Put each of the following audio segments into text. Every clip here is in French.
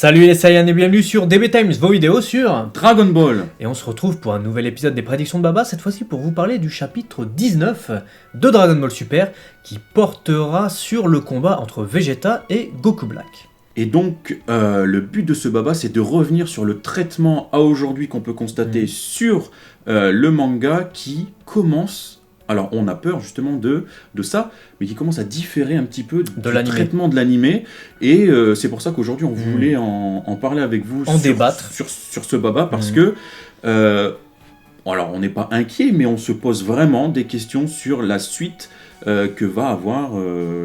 Salut les Saiyans et bienvenue sur DB Times, vos vidéos sur Dragon Ball. Et on se retrouve pour un nouvel épisode des prédictions de Baba, cette fois-ci pour vous parler du chapitre 19 de Dragon Ball Super qui portera sur le combat entre Vegeta et Goku Black. Et donc, le but de ce Baba, c'est de revenir sur le traitement à aujourd'hui qu'on peut constater sur le manga qui commence... Alors, on a peur justement de ça, mais qui commence à différer un petit peu du traitement de l'animé. Et c'est pour ça qu'aujourd'hui, on voulait en parler avec vous, débattre sur ce Baba, parce que... alors, on n'est pas inquiet, mais on se pose vraiment des questions sur la suite que va avoir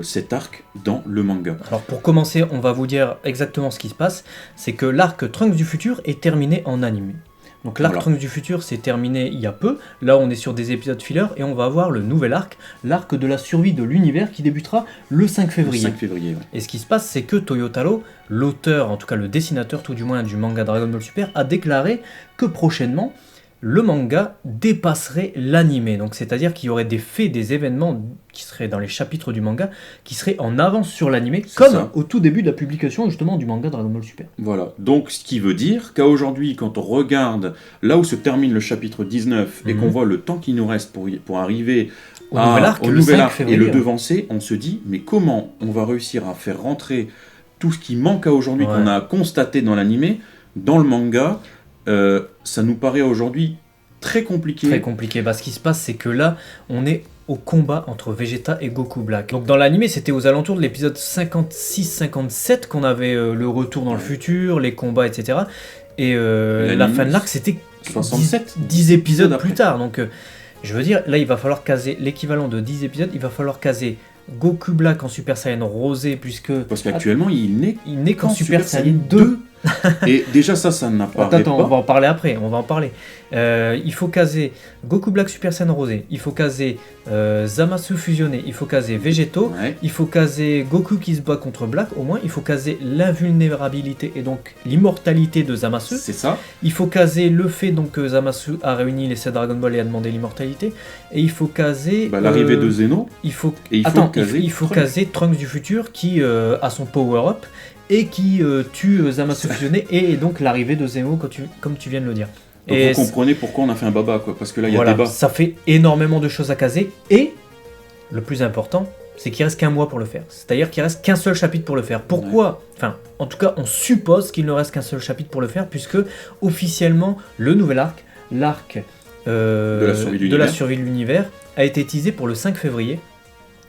cet arc dans le manga. Alors, pour commencer, on va vous dire exactement ce qui se passe. C'est que l'arc Trunks du futur est terminé en animé. Donc l'arc Trunks du futur s'est terminé il y a peu, là on est sur des épisodes filler et on va avoir le nouvel arc, l'arc de la survie de l'univers qui débutera le 5 février. Le 5 février, ouais. Et ce qui se passe c'est que Toyotaro, l'auteur, en tout cas le dessinateur tout du moins du manga Dragon Ball Super, a déclaré que prochainement le manga dépasserait l'animé. Donc c'est-à-dire qu'il y aurait des événements qui seraient dans les chapitres du manga qui seraient en avance sur l'animé, comme ça. Au tout début de la publication justement du manga Dragon Ball Super. Voilà, donc ce qui veut dire qu'à aujourd'hui, quand on regarde là où se termine le chapitre 19 et qu'on voit le temps qu'il nous reste pour arriver au nouvel arc et le devancer, on se dit mais comment on va réussir à faire rentrer tout ce qui manque à aujourd'hui qu'on a constaté dans l'animé, dans le manga. Ça nous paraît aujourd'hui très compliqué. Très compliqué. Ce qui se passe, c'est que là, on est au combat entre Vegeta et Goku Black. Donc dans l'animé, c'était aux alentours de l'épisode 56-57 qu'on avait le retour dans le futur, les combats, etc. Et la fin de l'arc, c'était 10 épisodes plus tard. Donc je veux dire, là, il va falloir caser l'équivalent de 10 épisodes. Il va falloir caser Goku Black en Super Saiyan Rosé, puisque... Parce qu'actuellement, il n'est qu'en Super Saiyan 2. Et déjà ça n'apparaît pas. On va en parler après, il faut caser Goku Black Super Saiyan Rosé, il faut caser Zamasu fusionné, il faut caser Végéto, il faut caser Goku qui se bat contre Black, au moins il faut caser l'invulnérabilité et donc l'immortalité de Zamasu. C'est ça. Il faut caser le fait donc que Zamasu a réuni les 7 Dragon Ball et a demandé l'immortalité. Et il faut caser... l'arrivée de Zeno. Il faut caser Trunks du futur qui a son power-up et qui tue Zamasu fusionné et donc l'arrivée de Zeno comme tu viens de le dire. Donc vous comprenez pourquoi on a fait un Baba, quoi, parce que là il y a débat. Ça fait énormément de choses à caser et le plus important c'est qu'il reste qu'un mois pour le faire. C'est-à-dire qu'il reste qu'un seul chapitre pour le faire. Pourquoi ? Enfin, en tout cas on suppose qu'il ne reste qu'un seul chapitre pour le faire puisque officiellement le nouvel arc, l'arc de la survie de l'univers a été teasé pour le 5 février.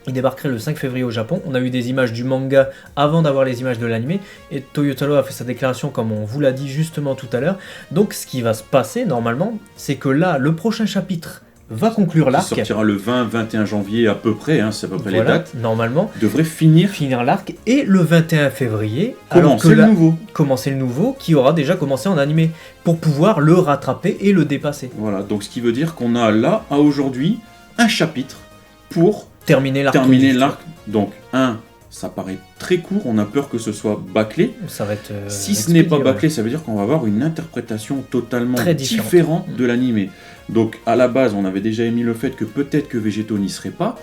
Il débarquerait le 5 février au Japon. On a eu des images du manga avant d'avoir les images de l'anime. Et Toyotaro a fait sa déclaration comme on vous l'a dit justement tout à l'heure. Donc ce qui va se passer normalement, c'est que là, le prochain chapitre va conclure l'arc. Qui sortira le 20-21 janvier à peu près, c'est à peu près les dates. Normalement, devrait finir l'arc. Et le 21 février, commencer le nouveau qui aura déjà commencé en animé. Pour pouvoir le rattraper et le dépasser. Voilà, donc ce qui veut dire qu'on a là, à aujourd'hui, un chapitre pour... terminer l'arc. Donc, ça paraît très court, on a peur que ce soit bâclé. Ça va être, si ce n'est pas bâclé, ça veut dire qu'on va avoir une interprétation totalement différente de l'animé. Donc, à la base, on avait déjà émis le fait que peut-être que Végéto n'y serait pas,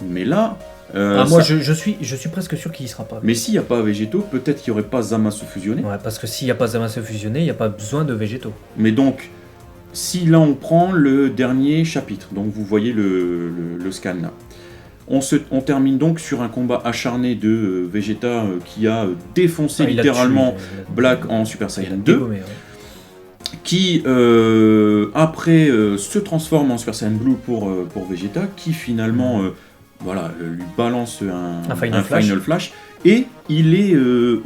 mais là... moi, je suis presque sûr qu'il n'y sera pas. Mais s'il n'y a pas Végéto, peut-être qu'il n'y aurait pas Zamasu fusionné. Ouais, parce que s'il n'y a pas Zamasu fusionné, il n'y a pas besoin de Végéto. Mais donc... Si là on prend le dernier chapitre, donc vous voyez le scan là, on termine donc sur un combat acharné de Vegeta qui a défoncé littéralement Black en Super Saiyan 2, qui après se transforme en Super Saiyan Blue pour Vegeta, qui finalement lui balance un Final Flash, et il est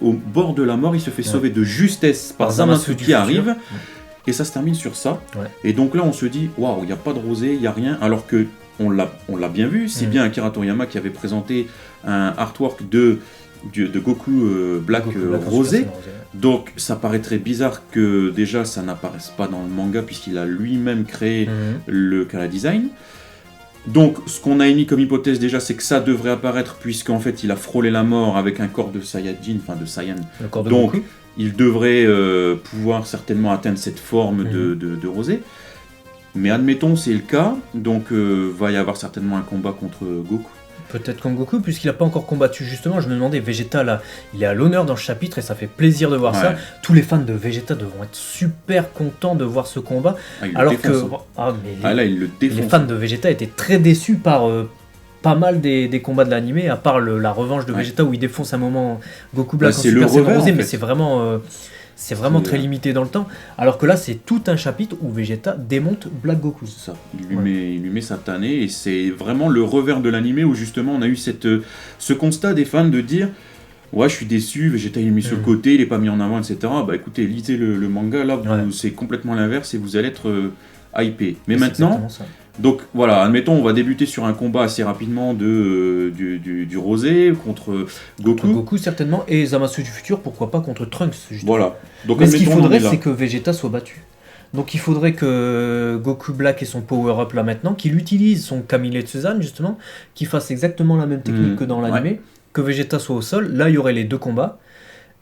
au bord de la mort, il se fait sauver de justesse par Zamasu qui arrive. Et ça se termine sur ça. Et donc là, on se dit, waouh, il n'y a pas de rosé, il n'y a rien. Alors que on l'a bien vu. C'est bien Akira Toriyama qui avait présenté un artwork de Goku Black rosé. Donc ça paraîtrait bizarre que déjà ça n'apparaisse pas dans le manga puisqu'il a lui-même créé le Kara Design. Donc ce qu'on a émis comme hypothèse déjà, c'est que ça devrait apparaître puisqu'en fait il a frôlé la mort avec un corps de Saiyajin, enfin de Saiyan. Le corps de donc Goku. Il devrait pouvoir certainement atteindre cette forme de rosé. Mais admettons, c'est le cas, donc va y avoir certainement un combat contre Goku. Peut-être comme Goku, puisqu'il n'a pas encore combattu. Justement, je me demandais, Vegeta, là, il est à l'honneur dans ce chapitre et ça fait plaisir de voir ça. Tous les fans de Vegeta devront être super contents de voir ce combat. Alors que. Là, il le défonce. Les fans de Vegeta étaient très déçus par. Pas mal des combats de l'animé, à part la revanche de Vegeta où il défonce un moment Goku Black en Super Saiyan Rosé, mais c'est vraiment très limité dans le temps. Alors que là, c'est tout un chapitre où Vegeta démonte Black Goku. C'est ça. Il lui met sa tannée et c'est vraiment le revers de l'animé où justement on a eu ce constat des fans de dire ouais, je suis déçu, Vegeta il est mis sur le côté, il est pas mis en avant, etc. Bah écoutez, lisez le manga, là c'est complètement l'inverse et vous allez être hypé. Mais maintenant. Donc voilà, admettons, on va débuter sur un combat assez rapidement du Rosé contre Goku. Contre Goku certainement, et Zamasu du futur, pourquoi pas contre Trunks justement. Voilà. Donc, mais ce qu'il faudrait, c'est que Vegeta soit battu. Donc il faudrait que Goku Black ait son power-up là maintenant, qu'il utilise son Kamile Suzan justement, qu'il fasse exactement la même technique que dans l'anime, que Vegeta soit au sol, là il y aurait les deux combats,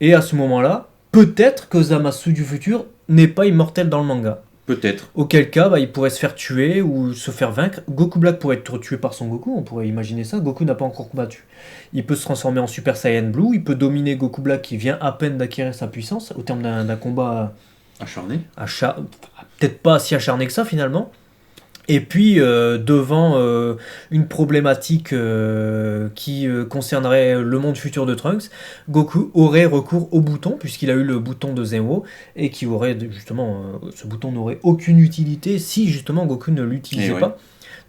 et à ce moment-là, peut-être que Zamasu du futur n'est pas immortel dans le manga. Peut-être. Auquel cas, il pourrait se faire tuer ou se faire vaincre. Goku Black pourrait être tué par son Goku, on pourrait imaginer ça. Goku n'a pas encore combattu. Il peut se transformer en Super Saiyan Blue, il peut dominer Goku Black qui vient à peine d'acquérir sa puissance au terme d'un combat acharné. Peut-être pas si acharné que ça finalement. Et puis, devant une problématique qui concernerait le monde futur de Trunks, Goku aurait recours au bouton, puisqu'il a eu le bouton de Zenwo, et qui aurait, justement, ce bouton n'aurait aucune utilité si, justement, Goku ne l'utilisait pas.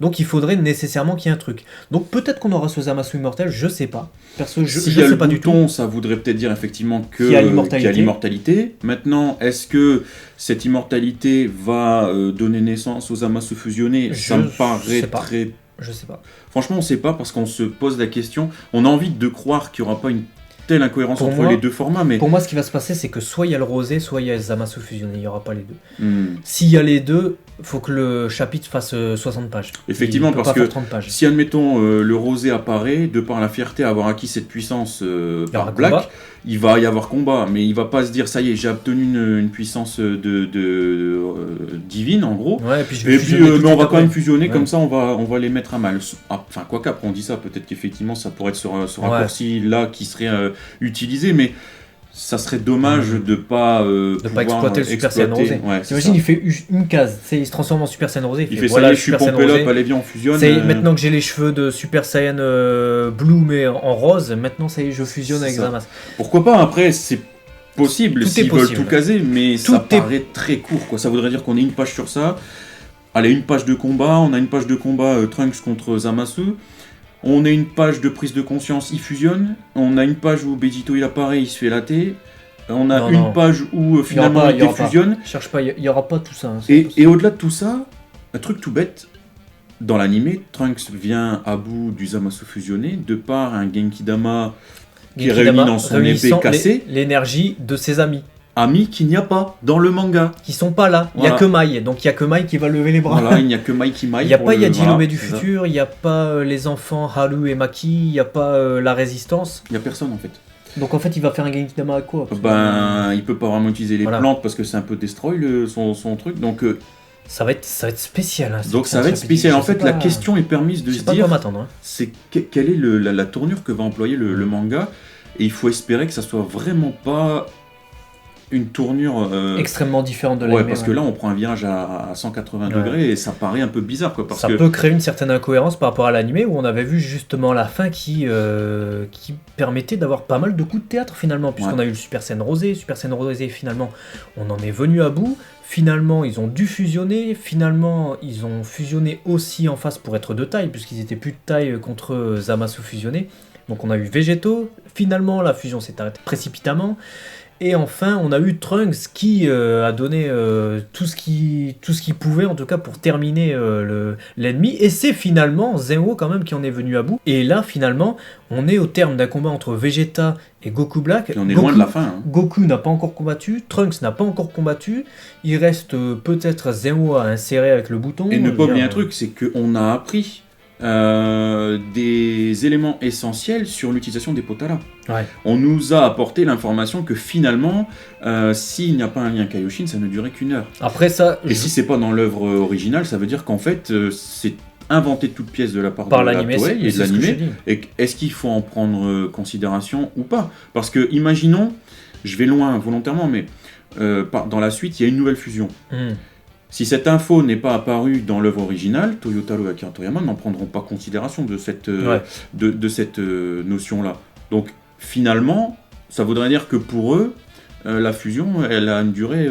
Donc il faudrait nécessairement qu'il y ait un truc. Donc peut-être qu'on aura ce Zamasu immortel, je sais pas. Perso, je sais pas du tout. S'il y a le bouton, ça voudrait peut-être dire effectivement qu'il y a l'immortalité. Maintenant, est-ce que cette immortalité va donner naissance aux Zamasu fusionnés ? Ça me paraît très... Je sais pas. Franchement, on sait pas parce qu'on se pose la question. On a envie de croire qu'il n'y aura pas une telle incohérence entre les deux formats, mais... Pour moi, ce qui va se passer, c'est que soit il y a le rosé, soit il y a le Zamasu fusionné. Il n'y aura pas les deux. S'il y a les deux, il faut que le chapitre fasse 60 pages. Effectivement, parce que si, admettons, le rosé apparaît, de par la fierté à avoir acquis cette puissance par Black, il va y avoir combat, mais il va pas se dire, ça y est, j'ai obtenu une puissance divine, en gros, ouais, puis mais on va quand même fusionner, comme ça, on va les mettre à mal. Enfin, quoi qu'après, on dit ça, peut-être qu'effectivement, ça pourrait être ce raccourci-là qui serait utilisé, mais... Ça serait dommage de pas exploiter le Super Saiyan Rosé. T'imagines, il fait une case, il se transforme en Super Saiyan Rosé. Il fait ça, je suis pompé up, allez bien, on fusionne. Maintenant que j'ai les cheveux de Super Saiyan Blue mais en rose, maintenant ça y est, je fusionne avec Zamasu. Pourquoi pas, après c'est possible s'ils veulent tout caser, mais ça paraît très court, quoi. Ça voudrait dire qu'on ait une page sur ça. Allez, une page de combat, on a une page de combat Trunks contre Zamasu. On a une page de prise de conscience, il fusionne. On a une page où Vegito il apparaît, il se fait latter. On a une page où finalement il défusionne. Cherche pas, il n'y aura pas tout ça. Hein, et au-delà de tout ça, un truc tout bête, dans l'animé, Trunks vient à bout du Zamasu fusionné de par un Genki Dama qui réunit dans son épée cassée l'énergie de ses amis. Amis qu'il n'y a pas dans le manga. Qui sont pas là. Il n'y a que Mai. Donc il n'y a que Mai qui va lever les bras. Voilà, il n'y a que Mai qui maille. Il n'y a pas Yajirobe du futur, il n'y a pas les enfants Haru et Maki, il n'y a pas la résistance. Il n'y a personne en fait. Donc en fait il va faire un Genki Dama à quoi ? Il peut pas vraiment utiliser les plantes parce que c'est un peu destroy son truc. Donc ça va être spécial. Hein, donc ça va être spécial. En fait la question est permise de se dire c'est quelle est la tournure que va employer le manga. Et il faut espérer que ça soit vraiment pas... une tournure extrêmement différente de l'anime. Ouais, parce que là on prend un virage à 180 degrés et ça paraît un peu bizarre, quoi. Ça peut créer une certaine incohérence par rapport à l'anime où on avait vu justement la fin qui permettait d'avoir pas mal de coups de théâtre finalement, puisqu'on a eu le Super Saiyan Rosé. Super Saiyan Rosé, finalement, on en est venu à bout. Finalement, ils ont dû fusionner. Finalement, ils ont fusionné aussi en face pour être de taille, puisqu'ils étaient plus de taille contre Zamasu fusionné. Donc on a eu Végéto. Finalement, la fusion s'est arrêtée précipitamment. Et enfin, on a eu Trunks qui a donné tout ce qu'il pouvait, en tout cas, pour terminer l'ennemi. Et c'est finalement Zenwo, quand même, qui en est venu à bout. Et là, finalement, on est au terme d'un combat entre Vegeta et Goku Black. Et on est loin de la fin. Hein. Goku n'a pas encore combattu, Trunks n'a pas encore combattu. Il reste peut-être Zenwo à insérer avec le bouton. Et ne pas oublier un truc, c'est qu'on a appris des éléments essentiels sur l'utilisation des Potara. Ouais. On nous a apporté l'information que finalement, s'il n'y a pas un lien Kaioshin, ça ne durait qu'une heure. Après ça, et si c'est pas dans l'œuvre originale, ça veut dire qu'en fait, c'est inventé de toutes pièces de la part Par de la l'animé, Toei et de c'est ce que je l'animé. dis. Et est-ce qu'il faut en prendre considération ou pas? Parce que, imaginons, je vais loin volontairement, mais dans la suite, il y a une nouvelle fusion. Si cette info n'est pas apparue dans l'œuvre originale, Toyotaro et Akira Toriyama n'en prendront pas considération de cette, notion-là. Donc, finalement, ça voudrait dire que pour eux, la fusion, elle a une durée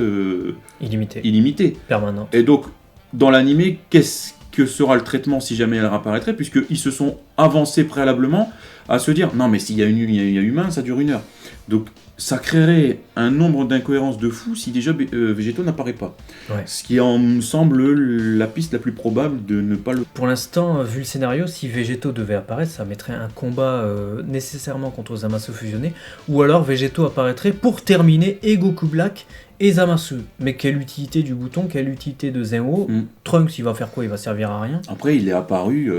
illimitée. Permanente. Et donc, dans l'animé, qu'est-ce que sera le traitement si jamais elle réapparaîtrait, puisqu'ils se sont avancés préalablement à se dire, non mais s'il y a humain, ça dure 1 heure. Donc, ça créerait un nombre d'incohérences de fou si déjà Végéto n'apparaît pas. Ouais. Ce qui me semble la piste la plus probable de ne pas le... Pour l'instant, vu le scénario, si Végéto devait apparaître, ça mettrait un combat nécessairement contre Zamasu fusionné, ou alors Végéto apparaîtrait pour terminer et Goku Black et Zamasu. Mais quelle utilité du bouton, quelle utilité de Zenwo? Trunks, il va faire quoi? Il va servir à rien. Après, il est apparu,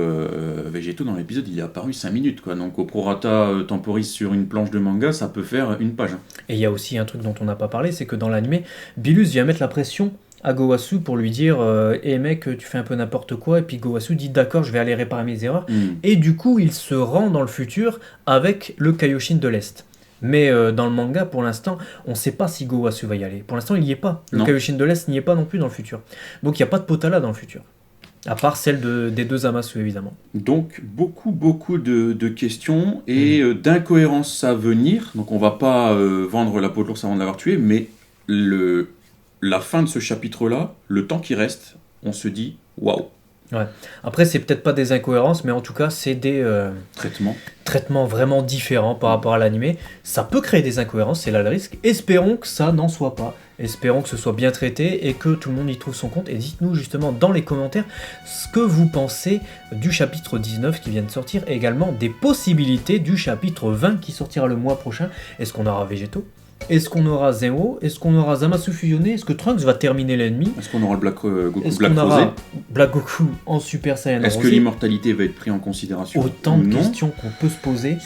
Végéto dans l'épisode, il est apparu 5 minutes, quoi. Donc au prorata temporis sur une planche de manga, ça peut faire 1 page. Et il y a aussi un truc dont on n'a pas parlé, c'est que dans l'animé, Bilus vient mettre la pression à Gowasu pour lui dire hey mec, tu fais un peu n'importe quoi, et puis Gowasu dit d'accord, je vais aller réparer mes erreurs, et du coup il se rend dans le futur avec le Kaioshin de l'Est. Mais dans le manga, pour l'instant, on ne sait pas si Gowasu va y aller. Pour l'instant, il n'y est pas. Le Kaioshin de l'Est n'y est pas non plus dans le futur. Donc il n'y a pas de Potala dans le futur. À part celle des deux Zamasu, évidemment. Donc, beaucoup de questions et d'incohérences à venir. Donc, on va pas vendre la peau de l'ours avant de l'avoir tué, mais la fin de ce chapitre-là, le temps qui reste, on se dit « waouh ». Ouais. Après, c'est peut-être pas des incohérences, mais en tout cas, c'est des traitements vraiment différents par rapport à l'animé. Ça peut créer des incohérences, c'est là le risque. Espérons que ça n'en soit pas. Espérons que ce soit bien traité et que tout le monde y trouve son compte. Et dites-nous justement dans les commentaires ce que vous pensez du chapitre 19 qui vient de sortir, et également des possibilités du chapitre 20 qui sortira le mois prochain. Est-ce qu'on aura Végéto ? Est-ce qu'on aura Zenwo? Est-ce qu'on aura Zamasu fusionné? Est-ce que Trunks va terminer l'ennemi? Est-ce qu'on aura le Goku Est-ce Black qu'on Rosé? aura Black Goku en Super Saiyan Est-ce que Rosé? l'immortalité va être prise en considération? Autant de questions qu'on peut se poser.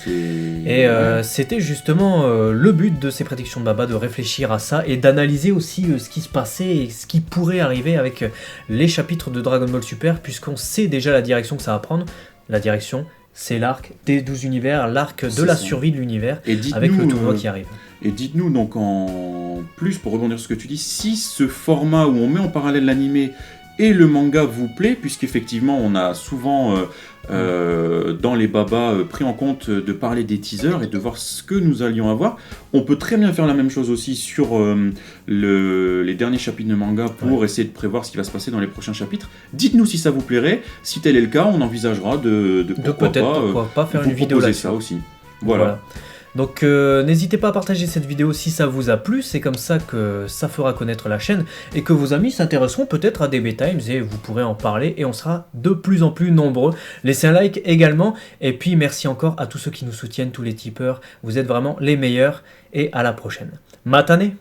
Et c'était justement le but de ces prédictions de Baba, de réfléchir à ça et d'analyser aussi ce qui se passait et ce qui pourrait arriver avec les chapitres de Dragon Ball Super, puisqu'on sait déjà la direction que ça va prendre. La direction, c'est l'arc des 12 univers, l'arc de la survie de l'univers, avec le tournoi qui arrive. Et dites-nous donc en plus, pour rebondir sur ce que tu dis, si ce format où on met en parallèle l'animé et le manga vous plaît, puisqu'effectivement on a souvent dans les babas pris en compte de parler des teasers et de voir ce que nous allions avoir. On peut très bien faire la même chose aussi sur les derniers chapitres de manga pour essayer de prévoir ce qui va se passer dans les prochains chapitres. Dites-nous si ça vous plairait. Si tel est le cas, on envisagera de pourquoi pas faire une vidéo là-dessus. Ça aussi. Voilà. Donc n'hésitez pas à partager cette vidéo si ça vous a plu, c'est comme ça que ça fera connaître la chaîne et que vos amis s'intéresseront peut-être à DB Times et vous pourrez en parler et on sera de plus en plus nombreux. Laissez un like également et puis merci encore à tous ceux qui nous soutiennent, tous les tipeurs, vous êtes vraiment les meilleurs et à la prochaine. Matane.